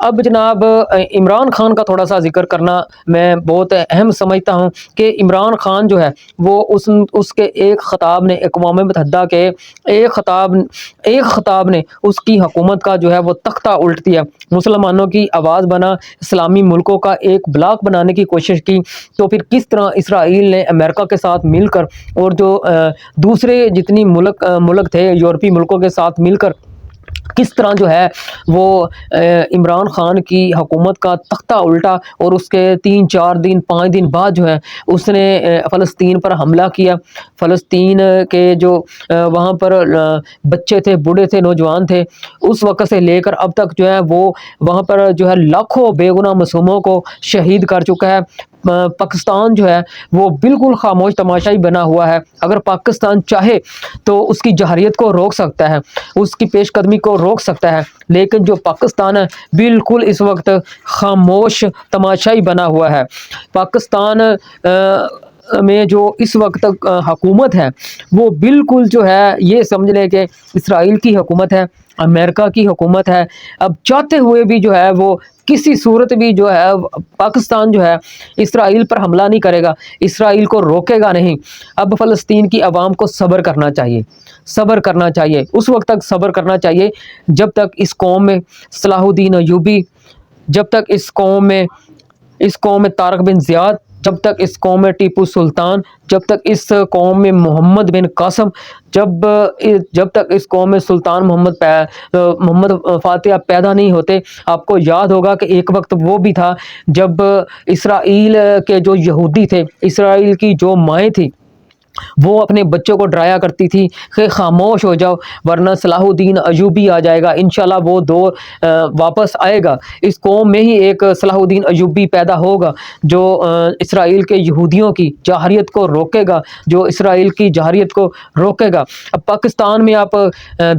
اب جناب عمران خان کا تھوڑا سا ذکر کرنا میں بہت اہم سمجھتا ہوں کہ عمران خان جو ہے وہ اس کے ایک خطاب نے اقوام متحدہ کے ایک خطاب نے اس کی حکومت کا جو ہے وہ تختہ الٹ دیا، مسلمانوں کی آواز بنا، اسلامی ملکوں کا ایک بلاک بنانے کی کوشش کی۔ تو پھر کس طرح اسرائیل نے امریکہ کے ساتھ مل کر اور جو دوسرے جتنی ملک تھے یورپی ملکوں کے ساتھ مل کر کس طرح جو ہے وہ عمران خان کی حکومت کا تختہ الٹا، اور اس کے 3 4 دن 5 دن بعد جو ہے اس نے فلسطین پر حملہ کیا۔ فلسطین کے جو وہاں پر بچے تھے، بوڑھے تھے، نوجوان تھے، اس وقت سے لے کر اب تک جو ہے وہ وہاں پر جو ہے لاکھوں بے گناہ معصوموں کو شہید کر چکا ہے۔ پاکستان جو ہے وہ بالکل خاموش تماشائی بنا ہوا ہے۔ اگر پاکستان چاہے تو اس کی جارحیت کو روک سکتا ہے، اس کی پیش قدمی کو روک سکتا ہے، لیکن جو پاکستان ہے بالکل اس وقت خاموش تماشائی بنا ہوا ہے۔ پاکستان میں جو اس وقت حکومت ہے وہ بالکل جو ہے یہ سمجھ لیں کہ اسرائیل کی حکومت ہے، امریکہ کی حکومت ہے۔ اب چاہتے ہوئے بھی جو ہے وہ کسی صورت بھی جو ہے پاکستان جو ہے اسرائیل پر حملہ نہیں کرے گا، اسرائیل کو روکے گا نہیں۔ اب فلسطین کی عوام کو صبر کرنا چاہیے، صبر کرنا چاہیے، اس وقت تک صبر کرنا چاہیے جب تک اس قوم میں صلاح الدین ایوبی، جب تک اس قوم میں طارق بن زیاد، جب تک اس قوم میں ٹیپو سلطان، جب تک اس قوم میں محمد بن قاسم، جب تک اس قوم میں سلطان محمد فاتح پیدا نہیں ہوتے۔ آپ کو یاد ہوگا کہ ایک وقت وہ بھی تھا جب اسرائیل کے جو یہودی تھے، اسرائیل کی جو مائیں تھیں، وہ اپنے بچوں کو ڈرایا کرتی تھی کہ خاموش ہو جاؤ ورنہ صلاح الدین ایوبی آ جائے گا، انشاءاللہ وہ دور واپس آئے گا۔ اس قوم میں ہی ایک صلاح الدین ایوبی پیدا ہوگا جو اسرائیل کے یہودیوں کی جارحیت کو روکے گا، جو اسرائیل کی جارحیت کو روکے گا۔ اب پاکستان میں آپ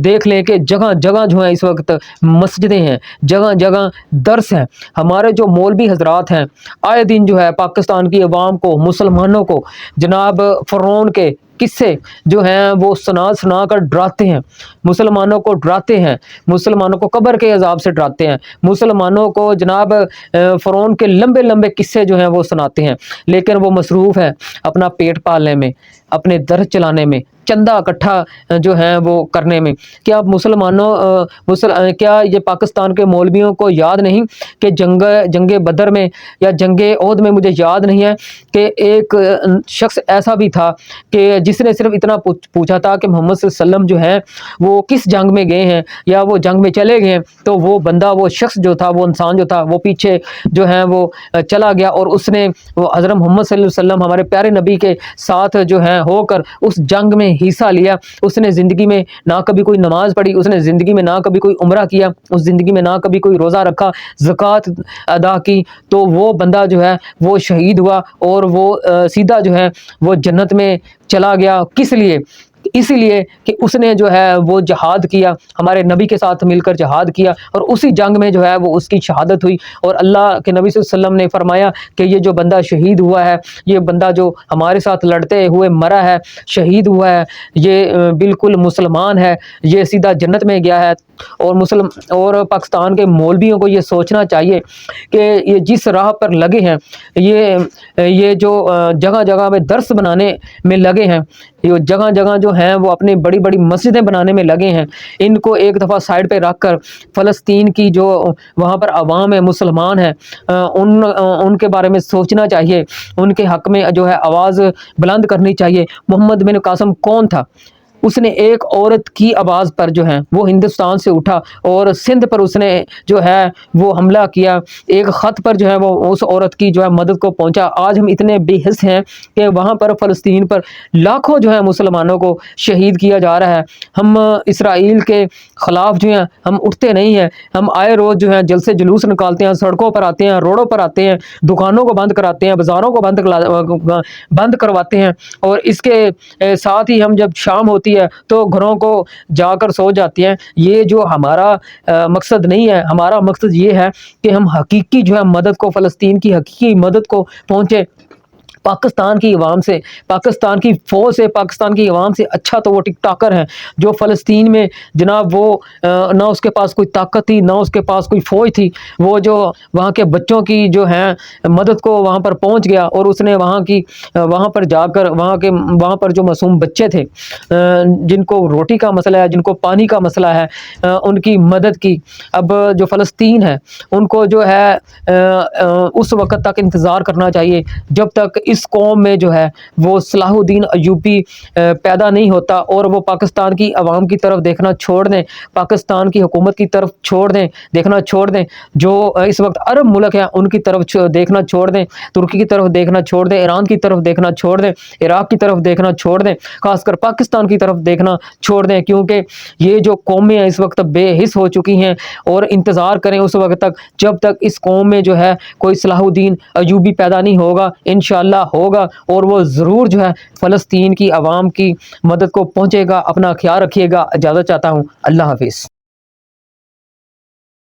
دیکھ لیں کہ جگہ جگہ جو ہیں اس وقت مسجدیں ہیں، جگہ جگہ درس ہیں۔ ہمارے جو مولوی حضرات ہیں آئے دن جو ہے پاکستان کی عوام کو، مسلمانوں کو جناب فرعون کے قصے جو ہیں وہ سنا کر ڈراتے ہیں، مسلمانوں کو ڈراتے ہیں، مسلمانوں کو قبر کے عذاب سے ڈراتے ہیں، مسلمانوں کو جناب فرعون کے لمبے لمبے قصے جو ہیں وہ سناتے ہیں، لیکن وہ مصروف ہیں اپنا پیٹ پالنے میں، اپنے درس چلانے میں، چندہ اکٹھا جو ہیں وہ کرنے میں۔ کیا کیا یہ پاکستان کے مولویوں کو یاد نہیں کہ جنگ بدر میں یا جنگ احد میں، مجھے یاد نہیں ہے کہ ایک شخص ایسا بھی تھا کہ جس نے صرف اتنا پوچھا تھا کہ محمد صلی اللہ علیہ وسلم جو ہیں وہ کس جنگ میں گئے ہیں یا وہ جنگ میں چلے گئے ہیں، تو وہ بندہ، وہ شخص جو تھا، وہ انسان جو تھا، وہ پیچھے جو ہے وہ چلا گیا اور اس نے وہ حضرت محمد صلی اللہ علیہ وسلم ہمارے پیارے نبی کے ساتھ جو ہے ہو کر اس جنگ میں حصہ لیا۔ اس نے زندگی میں نہ کبھی کوئی نماز پڑھی، اس نے زندگی میں نہ کبھی کوئی عمرہ کیا، اس زندگی میں نہ کبھی کوئی روزہ رکھا، زکوٰۃ ادا کی، تو وہ بندہ جو ہے وہ شہید ہوا اور وہ سیدھا جو ہے وہ جنت میں چلا گیا۔ کس لیے؟ اس لیے کہ اس نے جو ہے وہ جہاد کیا، ہمارے نبی کے ساتھ مل کر جہاد کیا، اور اسی جنگ میں جو ہے وہ اس کی شہادت ہوئی۔ اور اللہ کے نبی صلی اللہ علیہ وسلم نے فرمایا کہ یہ جو بندہ شہید ہوا ہے، یہ بندہ جو ہمارے ساتھ لڑتے ہوئے مرا ہے، شہید ہوا ہے، یہ بالکل مسلمان ہے، یہ سیدھا جنت میں گیا ہے۔ اور پاکستان کے مولویوں کو یہ سوچنا چاہیے کہ یہ جس راہ پر لگے ہیں، یہ جو جگہ جگہ میں درس بنانے میں لگے ہیں، یہ جگہ جگہ جو ہیں وہ اپنی بڑی بڑی مسجدیں بنانے میں لگے ہیں، ان کو ایک دفعہ سائڈ پہ رکھ کر فلسطین کی جو وہاں پر عوام ہے، مسلمان ہیں، ان کے بارے میں سوچنا چاہیے، ان کے حق میں جو ہے آواز بلند کرنی چاہیے۔ محمد بن قاسم کون تھا؟ اس نے ایک عورت کی آواز پر جو ہے وہ ہندوستان سے اٹھا اور سندھ پر اس نے جو ہے وہ حملہ کیا، ایک خط پر جو ہے وہ اس عورت کی جو ہے مدد کو پہنچا۔ آج ہم اتنے بے حس ہیں کہ وہاں پر فلسطین پر لاکھوں جو ہے مسلمانوں کو شہید کیا جا رہا ہے۔ ہم اسرائیل کے خلاف جو ہیں ہم اٹھتے نہیں ہیں، ہم آئے روز جو ہے جلسے جلوس نکالتے ہیں، سڑکوں پر آتے ہیں، روڈوں پر آتے ہیں، دکانوں کو بند کراتے ہیں، بازاروں کو بند کرواتے ہیں، اور اس کے ساتھ ہی ہم جب شام ہوتی ہے تو گھروں کو جا کر سو جاتے ہیں۔ یہ جو ہمارا مقصد نہیں ہے، ہمارا مقصد یہ ہے کہ ہم حقیقی جو ہے مدد کو، فلسطین کی حقیقی مدد کو پہنچے۔ پاکستان کی عوام سے، پاکستان کی فوج سے، پاکستان کی عوام سے اچھا تو وہ ٹک ٹاکر ہیں جو فلسطین میں جناب وہ نہ اس کے پاس کوئی طاقت تھی، نہ اس کے پاس کوئی فوج تھی، وہ جو وہاں کے بچوں کی جو ہیں مدد کو وہاں پر پہنچ گیا اور اس نے وہاں پر جا کر وہاں پر جو معصوم بچے تھے جن کو روٹی کا مسئلہ ہے، جن کو پانی کا مسئلہ ہے، ان کی مدد کی۔ اب جو فلسطین ہے ان کو جو ہے اس وقت تک انتظار کرنا چاہیے جب تک اس قوم میں جو ہے وہ صلاح الدین ایوبی پیدا نہیں ہوتا، اور وہ پاکستان کی عوام کی طرف دیکھنا چھوڑ دیں، پاکستان کی حکومت کی طرف دیکھنا چھوڑ دیں، جو اس وقت عرب ملک ہیں ان کی طرف دیکھنا چھوڑ دیں، ترکی کی طرف دیکھنا چھوڑ دیں، ایران کی طرف دیکھنا چھوڑ دیں، عراق کی طرف دیکھنا چھوڑ دیں، خاص کر پاکستان کی طرف دیکھنا چھوڑ دیں، کیونکہ یہ جو قومیں ہیں اس وقت بے حس ہو چکی ہیں، اور انتظار کریں اس وقت تک جب تک اس قوم میں جو ہے کوئی صلاح الدین ایوبی پیدا نہیں ہوگا۔ انشاءاللہ ہوگا، اور وہ ضرور جو ہے فلسطین کی عوام کی مدد کو پہنچے گا۔ اپنا خیال رکھیے گا، اجازت چاہتا ہوں، اللہ حافظ۔